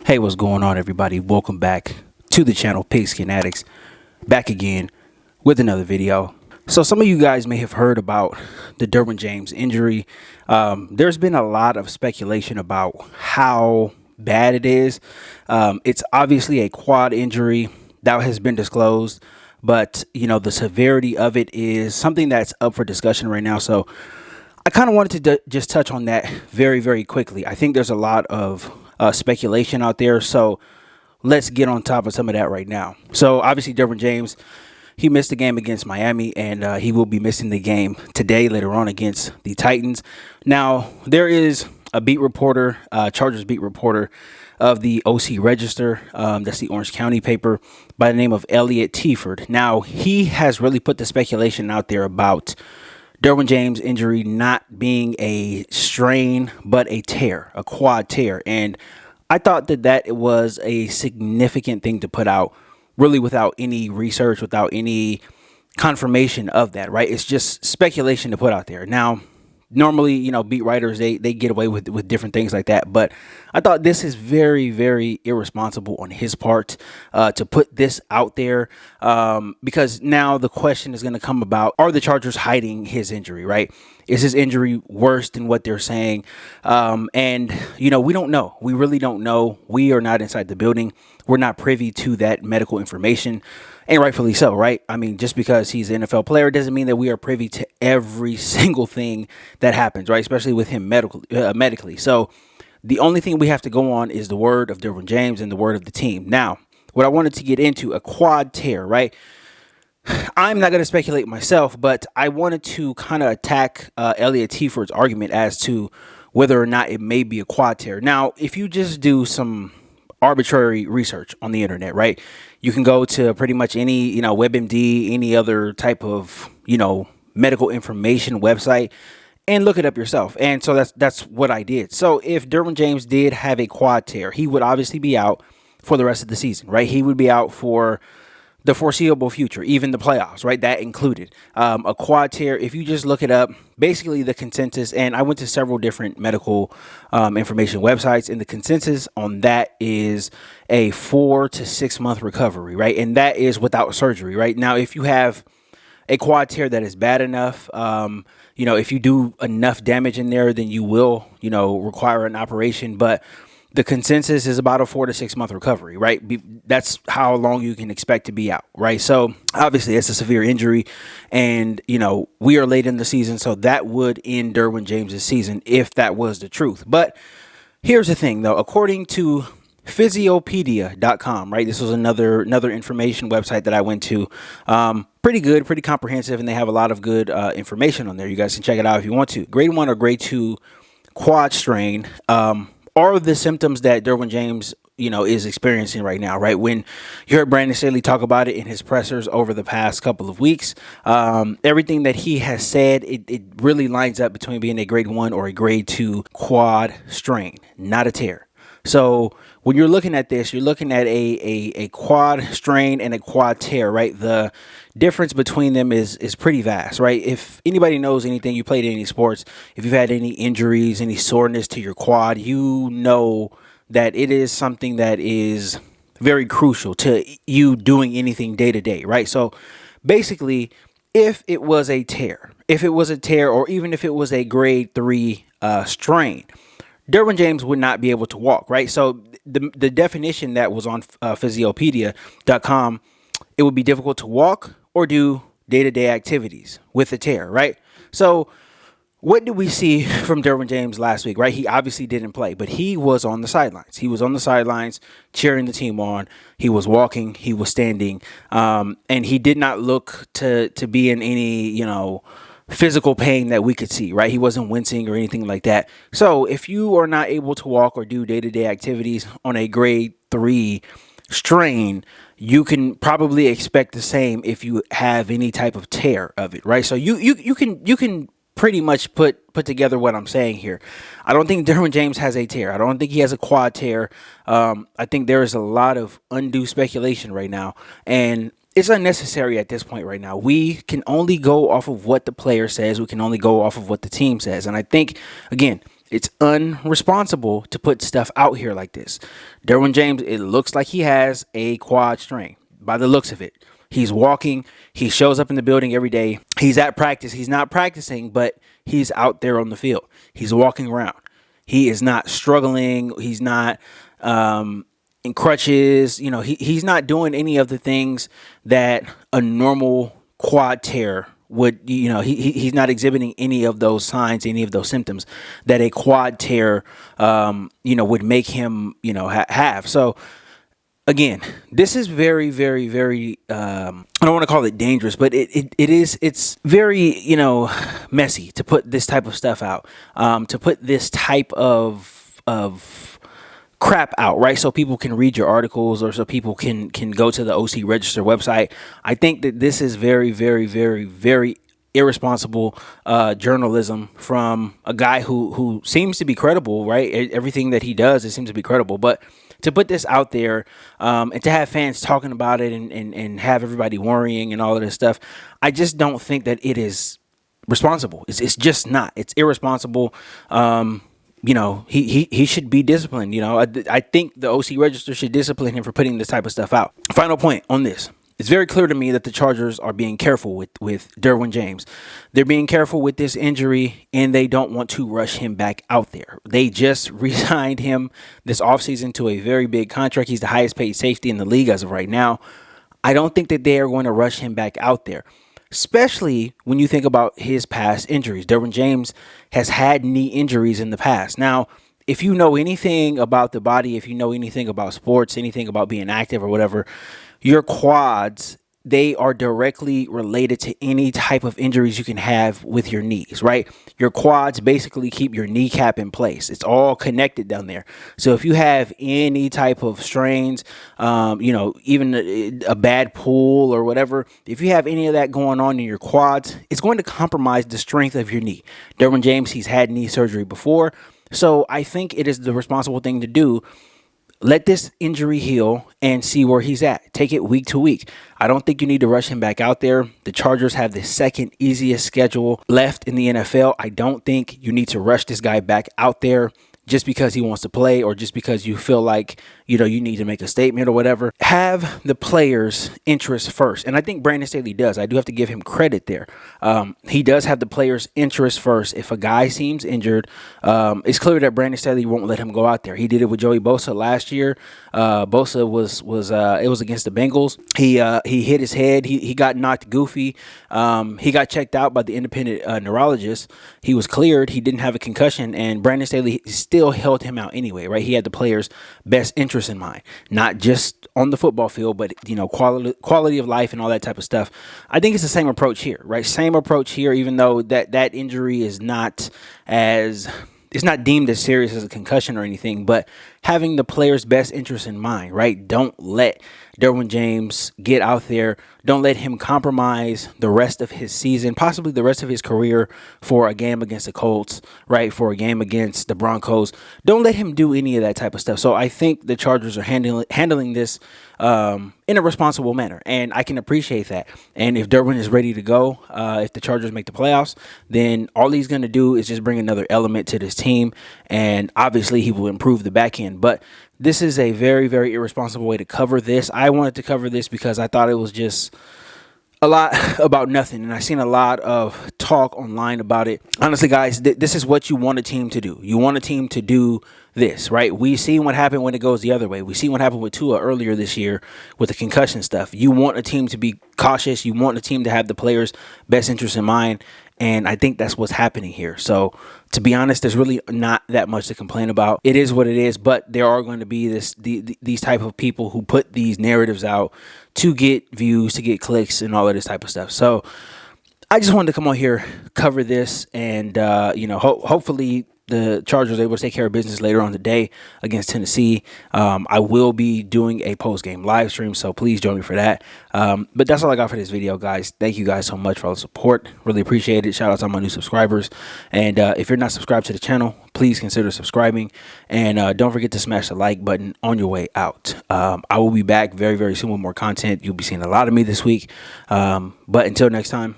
Hey, what's going on, everybody? Welcome back to the channel Pigskin Addicts, back again with another video. So some of you guys may have heard about the Derwin James injury. There's been a lot of speculation about how bad it is. It's obviously a quad injury that has been disclosed, but the severity of it is something that's up for discussion right now. So I kind of wanted to just touch on that very, very quickly. I think there's a lot of speculation out there, so let's get on top of some of that right now. So obviously, Derwin James, he missed the game against Miami, and he will be missing the game today, later on, against the Titans. Now, there is a beat reporter, Chargers beat reporter of the OC Register, that's the Orange County paper, by the name of Elliot Teford. Now, he has really put the speculation out there about Derwin James' injury not being a strain, but a tear, a quad tear. And I thought that it was a significant thing to put out, really without any research, without any confirmation of that, right? It's just speculation to put out there. Now, normally, beat writers, they get away with different things like that. But I thought this is very, very irresponsible on his part to put this out there because now the question is going to come about, are the Chargers hiding his injury, right? Is his injury worse than what they're saying? And we don't know. We really don't know. We are not inside the building. We're not privy to that medical information. And rightfully so, right? I mean, just because he's an NFL player doesn't mean that we are privy to every single thing that happens, right? Especially with him medically. So the only thing we have to go on is the word of Derwin James and the word of the team. Now, what I wanted to get into, a quad tear, right? I'm not going to speculate myself, but I wanted to kind of attack Elliot Teford's argument as to whether or not it may be a quad tear. Now, if you just do some arbitrary research on the internet, right? You can go to pretty much any, WebMD, any other type of, medical information website and look it up yourself. And so that's what I did. So if Derwin James did have a quad tear, he would obviously be out for the rest of the season, right? He would be out for the foreseeable future, even the playoffs, right? That included. A quad tear, if you just look it up, basically the consensus, and I went to several different medical information websites, and the consensus on that is a 4 to 6 month recovery, right? And that is without surgery, right? Now, if you have a quad tear that is bad enough, if you do enough damage in there, then you will, require an operation. But the consensus is about a 4 to 6 month recovery, right? That's how long you can expect to be out, right? So obviously it's a severe injury and, we are late in the season. So that would end Derwin James's season if that was the truth. But here's the thing though, according to physiopedia.com, right? This was another information website that I went to. Pretty good, pretty comprehensive, and they have a lot of good information on there. You guys can check it out if you want to. Grade 1 or grade 2 quad strain are the symptoms that Derwin James, is experiencing right now, right? When you heard Brandon Staley talk about it in his pressers over the past couple of weeks, everything that he has said, it really lines up between being a grade 1 or a grade 2 quad strain, not a tear. So when you're looking at this, you're looking at a quad strain and a quad tear, right? The difference between them is pretty vast, right? If anybody knows anything, you played any sports, if you've had any injuries, any soreness to your quad, you know that it is something that is very crucial to you doing anything day to day, right? So basically, if it was a tear, or even if it was a grade 3 strain, Derwin James would not be able to walk, right? So the definition that was on physiopedia.com, it would be difficult to walk or do day-to-day activities with a tear, right? So what did we see from Derwin James last week, right? He obviously didn't play, but he was on the sidelines. He was on the sidelines cheering the team on. He was walking. He was standing. And he did not look to be in any, physical pain that we could see, right? He wasn't wincing or anything like that. So if you are not able to walk or do day-to-day activities on a grade 3 strain, you can probably expect the same if you have any type of tear of it, right? So you can pretty much put together what I'm saying here. I don't think Derwin James has a tear. I don't think he has a quad tear. I think there is a lot of undue speculation right now, and it's unnecessary at this point right now. We can only go off of what the player says. We can only go off of what the team says. And I think, again, It's unresponsible to put stuff out here like this. Derwin James, it looks like he has a quad strain by the looks of it. He's walking. He shows up in the building every day. He's at practice. He's not practicing, but he's out there on the field. He's walking around. He is not struggling. He's not in crutches. You know, he's not doing any of the things that a normal quad tear would. You know, he's not exhibiting any of those signs, any of those symptoms that a quad tear, would make him, have. So again, this is very, very, very, I don't want to call it dangerous, but it's very, messy to put this type of stuff out, to put this type of crap out, right? So people can read your articles, or so people can go to the OC Register website. I think that this is very, very, very, very irresponsible journalism from a guy who seems to be credible, right? Everything that he does, it seems to be credible, but to put this out there, and to have fans talking about it, and have everybody worrying and all of this stuff, I just don't think that it is responsible. It's just not. It's irresponsible. He should be disciplined. I think the OC Register should discipline him for putting this type of stuff out. Final point on this. It's very clear to me that the Chargers are being careful with Derwin James. They're being careful with this injury, and they don't want to rush him back out there. They just re-signed him this offseason to a very big contract. He's the highest paid safety in the league as of right now. I don't think that they are going to rush him back out there, especially when you think about his past injuries. Derwin James has had knee injuries in the past. Now, if you know anything about the body, if you know anything about sports, anything about being active or whatever, your quads, they are directly related to any type of injuries you can have with your knees, right? Your quads basically keep your kneecap in place. It's all connected down there. So if you have any type of strains, even a bad pull or whatever, if you have any of that going on in your quads, it's going to compromise the strength of your knee. Derwin James, he's had knee surgery before. So I think it is the responsible thing to do. Let this injury heal and see where he's at. Take it week to week. I don't think you need to rush him back out there. The Chargers have the second easiest schedule left in the NFL. I don't think you need to rush this guy back out there just because he wants to play, or just because you feel like, you need to make a statement or whatever. Have the players' interest first. And I think Brandon Staley does. I do have to give him credit there. He does have the players' interest first. If a guy seems injured, it's clear that Brandon Staley won't let him go out there. He did it with Joey Bosa last year. Bosa was against the Bengals. He hit his head. He got knocked goofy. He got checked out by the independent neurologist. He was cleared. He didn't have a concussion, and Brandon Staley still held him out anyway, right? He had the players' best interest in mind, not just on the football field, but quality of life and all that type of stuff. I think it's the same approach here, right? Same approach here, even though that injury is not as, it's not deemed as serious as a concussion or anything, but having the player's best interest in mind, right? Don't let Derwin James get out there. Don't let him compromise the rest of his season, possibly the rest of his career, for a game against the Colts, right? For a game against the Broncos. Don't let him do any of that type of stuff. So I think the Chargers are handling this in a responsible manner, and I can appreciate that. And if Derwin is ready to go, if the Chargers make the playoffs, then all he's going to do is just bring another element to this team, and obviously he will improve the back end. But this is a very, very irresponsible way to cover this. I wanted to cover this because I thought it was just a lot about nothing, and I've seen a lot of talk online about it. Honestly, guys, this is what you want a team to do. You want a team to do this, right? We see what happened when it goes the other way. We see what happened with Tua earlier this year with the concussion stuff. You want a team to be cautious. You want a team to have the players' best interest in mind, and I think that's what's happening here. So, to be honest, there's really not that much to complain about. It is what it is, but there are going to be these type of people who put these narratives out to get views, to get clicks, and all of this type of stuff. So I just wanted to come on here, cover this, and hopefully the Chargers are able to take care of business later on today against Tennessee. I will be doing a post-game live stream, so please join me for that. But that's all I got for this video, guys. Thank you guys so much for all the support. Really appreciate it. Shout out to all my new subscribers. And if you're not subscribed to the channel, please consider subscribing. And don't forget to smash the like button on your way out. I will be back very, very soon with more content. You'll be seeing a lot of me this week. But until next time,